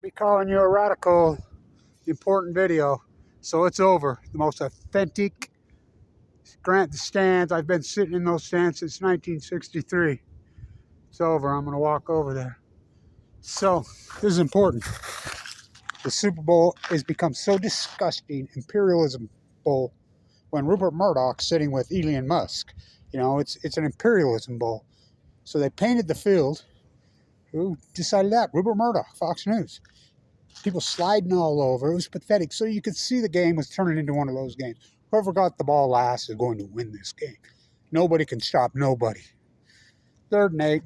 Be calling you a radical, important video. So it's over. The most authentic grant the stands. I've been sitting in those stands since 1963. It's over. I'm going to walk over there. So this is important. The Super Bowl has become so disgusting. Imperialism bowl. When Rupert Murdoch's sitting with Elon Musk, it's an imperialism bowl. So they painted the field. Who decided that? Rupert Murdoch, Fox News. People sliding all over. It was pathetic. So you could see the game was turning into one of those games. Whoever got the ball last is going to win this game. Nobody can stop nobody. 3rd and 8.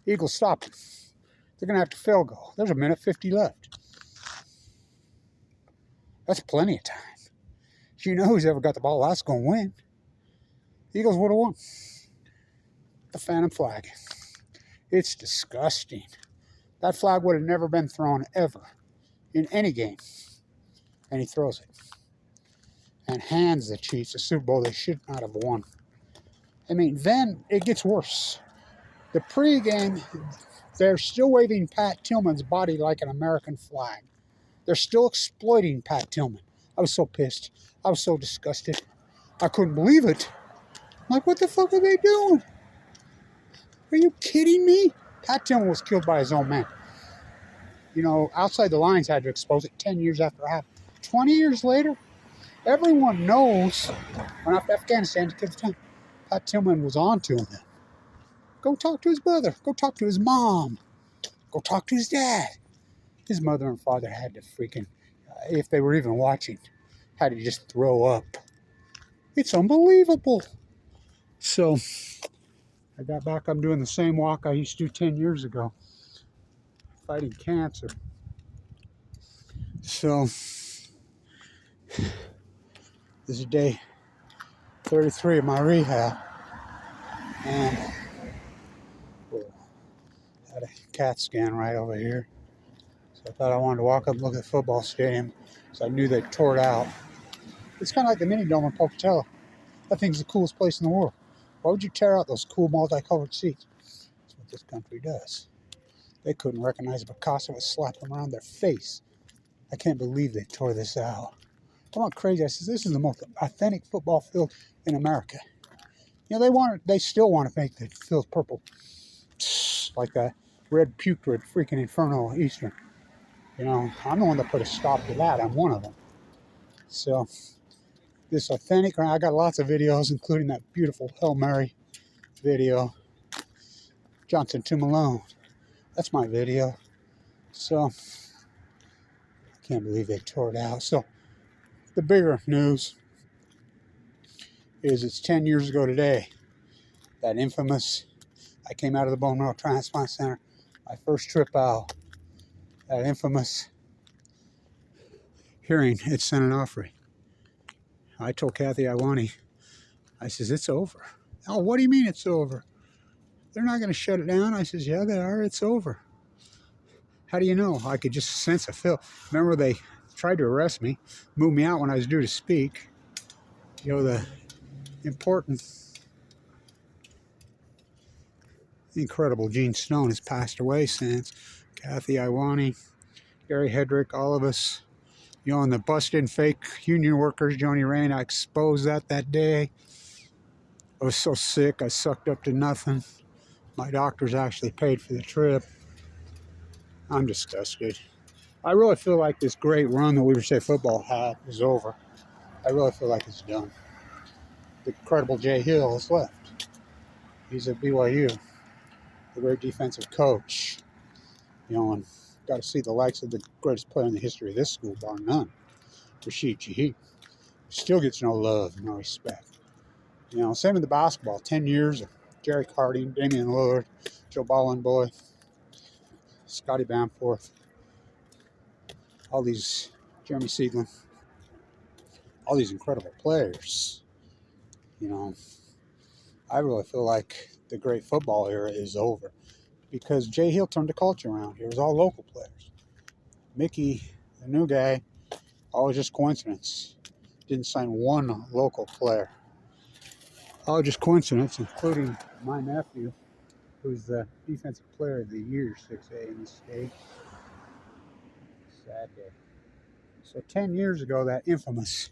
Eagles stopped it. They're going to have to field goal. There's a minute 50 left. That's plenty of time. You know who's ever got the ball last is going to win. Eagles would have won. The phantom flag. It's disgusting. That flag would have never been thrown ever in any game. And he throws it. And hands the Chiefs the Super Bowl they should not have won. I mean, then it gets worse. The pregame, they're still waving Pat Tillman's body like an American flag. They're still exploiting Pat Tillman. I was so pissed. I was so disgusted. I couldn't believe it. I'm like, what the fuck are they doing? Are you kidding me? Pat Tillman was killed by his own men. Outside the lines had to expose it 10 years after it happened. 20 years later, everyone knows when Afghanistan killed the time, Pat Tillman was on to him. Go talk to his brother. Go talk to his mom. Go talk to his dad. His mother and father had to freaking, if they were even watching, had to just throw up. It's unbelievable. So I got back. I'm doing the same walk I used to do 10 years ago, fighting cancer. So this is day 33 of my rehab. And had a CAT scan right over here. So I thought I wanted to walk up and look at the football stadium. So I knew they tore it out. It's kind of like the mini dome in Pocatello. That thing's the coolest place in the world. Why would you tear out those cool multicolored seats? That's what this country does. They couldn't recognize Picasso would slap them around their face. I can't believe they tore this out. I'm not crazy. I said, this is the most authentic football field in America. They still want to make the field purple. Like that red putrid freaking Inferno Eastern. I'm the one that put a stop to that. I'm one of them. So this authentic, I got lots of videos, including that beautiful Hail Mary video. Johnson to Malone. That's my video. So I can't believe they tore it out. So the bigger news is it's 10 years ago today. That infamous, I came out of the bone marrow transplant center, my first trip out. That infamous hearing at San Onofre. I told Kathy Iwani, I says, it's over. Oh, what do you mean it's over? They're not going to shut it down. I says, yeah, they are. It's over. How do you know? I could just sense a feel. Remember, they tried to arrest me, move me out when I was due to speak. The important, incredible Gene Stone has passed away since. Kathy Iwani, Gary Hedrick, all of us. And the busted fake union workers, Joni Rain, I exposed that day. I was so sick, I sucked up to nothing. My doctors actually paid for the trip. I'm disgusted. I really feel like this great run that Weaver State football had is over. I really feel like it's done. The incredible Jay Hill is left. He's at BYU, the great defensive coach. And got to see the likes of the greatest player in the history of this school, bar none. Rashid Shaheed. Still gets no love, no respect. Same with the basketball. 10 years of Jerry Harding, Damian Lillard, Joe Bollenboy, Scotty Bamforth, all these, Jeremy Siegel, all these incredible players. I really feel like the great football era is over because Jay Hill turned the culture around. It was all local players. Mickey, the new guy, all just coincidence. Didn't sign one local player. All just coincidence, including my nephew, who's the defensive player of the year, 6A in the state. Sad day. So 10 years ago, that infamous,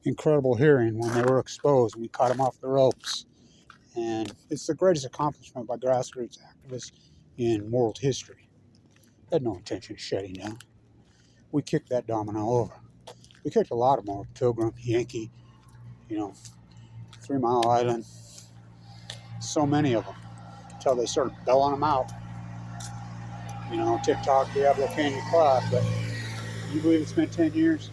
incredible hearing when they were exposed, we caught them off the ropes. And it's the greatest accomplishment by grassroots activists in world history. They had no intention of shutting down. We kicked that domino over. We kicked a lot of them over. Pilgrim, Yankee, 3 Mile Island. So many of them. Until they started belling them out. TikTok, Diablo Canyon Club. But you believe it's been 10 years?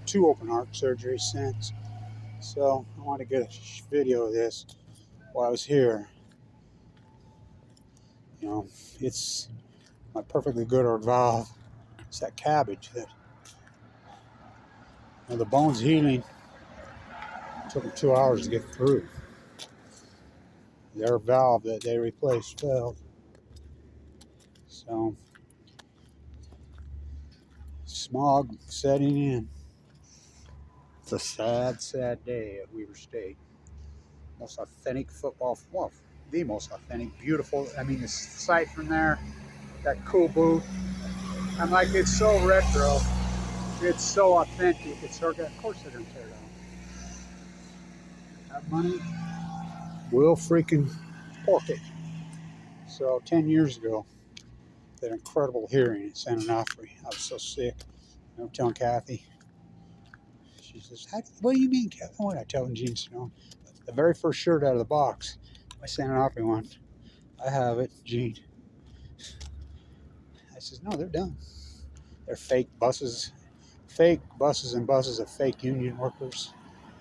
2 open heart surgeries since. So I want to get a video of this while I was here. It's my perfectly good heart valve. It's that cabbage that the bone's healing. It took them 2 hours to get through. Their valve that they replaced failed. So smog setting in. It's a sad, sad day at Weber State. Most authentic football, well, the most authentic, beautiful. I mean, the sight from there, that cool booth. I'm like, it's so retro. It's so authentic. It's so good. Of course they're going to tear it down. That money will freaking pork it. So 10 years ago, that incredible hearing in San Onofre, I was so sick. I'm telling Kathy. She says, what do you mean, Kathy? What I telling Gene Snow? The very first shirt out of the box, my San Onofre one. I have it, Gene. I says, no, they're done. They're fake buses and buses of fake union workers.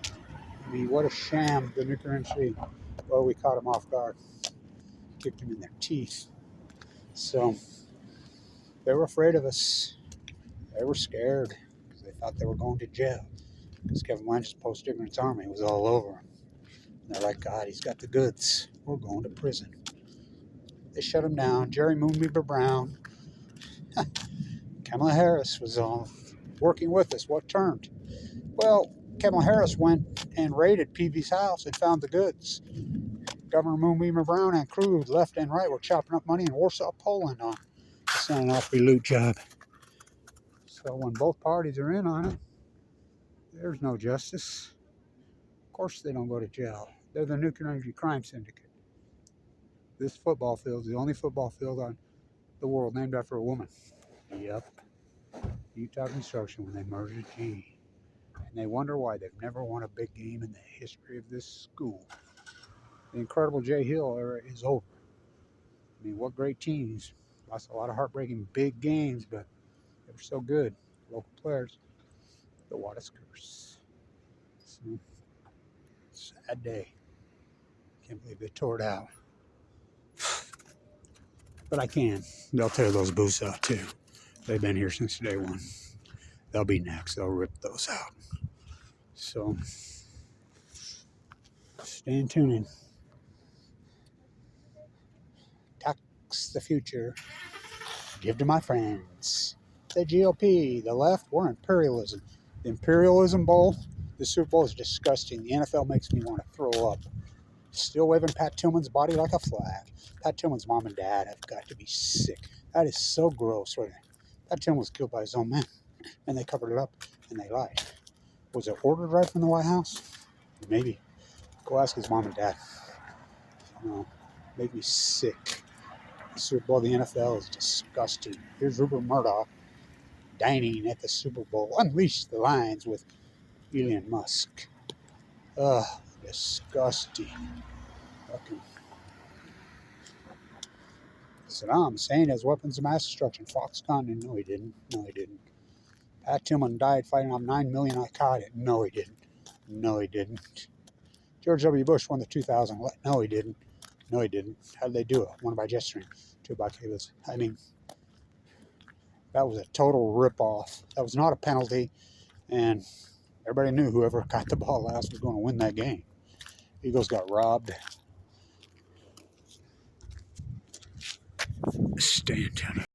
I mean, what a sham, the nuclear industry. Well, we caught them off guard. Kicked them in their teeth. So they were afraid of us. They were scared because they thought they were going to jail. Because Kevin Lynch's post-ignorance army was all over them. And they're like, God, he's got the goods. We're going to prison. They shut him down. Jerry Moonbeaver Brown. Kamala Harris was working with us. What turned? Well, Kamala Harris went and raided Peavy's house and found the goods. Governor Moonbeaver Brown and crew left and right were chopping up money in Warsaw, Poland on the San Onofre loot job. So when both parties are in on it, there's no justice. Of course they don't go to jail. They're the nuclear energy crime syndicate. This football field is the only football field on the world named after a woman. Yep. Utah Construction when they merged with GE. And they wonder why they've never won a big game in the history of this school. The incredible Jay Hill era is over. I mean, what great teams. Lost a lot of heartbreaking big games, but they were so good. Local players. The Waterskers. So, sad day. Can't believe they tore it out. But I can. They'll tear those booths out too. They've been here since day one. They'll be next. They'll rip those out. So, stay tuned. Tax the future. Give to my friends. The GOP, the left, we're imperialism. The Imperialism Bowl, the Super Bowl is disgusting. The NFL makes me want to throw up. Still waving Pat Tillman's body like a flag. Pat Tillman's mom and dad have got to be sick. That is so gross. Right? Pat Tillman was killed by his own men, and they covered it up, and they lied. Was it ordered right from the White House? Maybe. Go ask his mom and dad. Make me sick. The Super Bowl, the NFL is disgusting. Here's Rupert Murdoch dining at the Super Bowl. Unleash the Lions with Elon Musk. Ugh, disgusting. Fucking. Saddam Hussein has weapons of mass destruction. Foxconn, no he didn't. No he didn't. Pat Tillman died fighting off 9 million Al-Qaeda. No he didn't. No he didn't. George W. Bush won the 2000. No he didn't. No he didn't. How did they do it? One by jet stream, 2 by cables. I mean, that was a total rip-off. That was not a penalty, and everybody knew whoever got the ball last was going to win that game. Eagles got robbed. Stay in town.